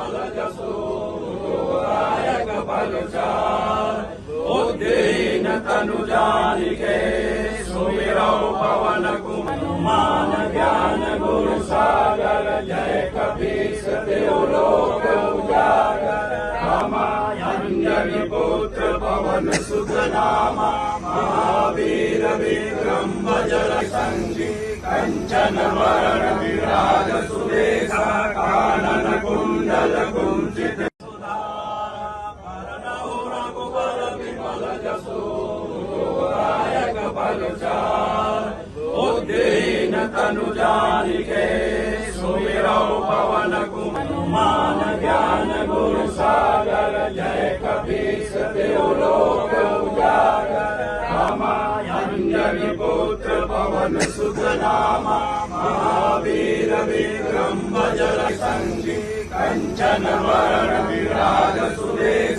विमल जसो दायक फलचार बुद्धिहीन तनु जानिके सुमिरौ पवन कुमार हनुमान ज्ञान गुण सागर जय कपीस तिहु लोक उजागर रामाय अंजनी पुत्र पवन सुत नामा महावीर विक्रम बजरंग संगी कंचन वरण विराज सुरेशा कानन कुंडल कुंचित बुद्धिहीन तनु जानिके सुमिरौ पवन कुमार हनुमान ज्ञान गुण सागर जय कपीस तिहु लोक उजागर रामाय अंजनी पुत्र पवन सुत नामा महावीर विक्रम बजरंग संगी कंचन वरण विराज सुरेशा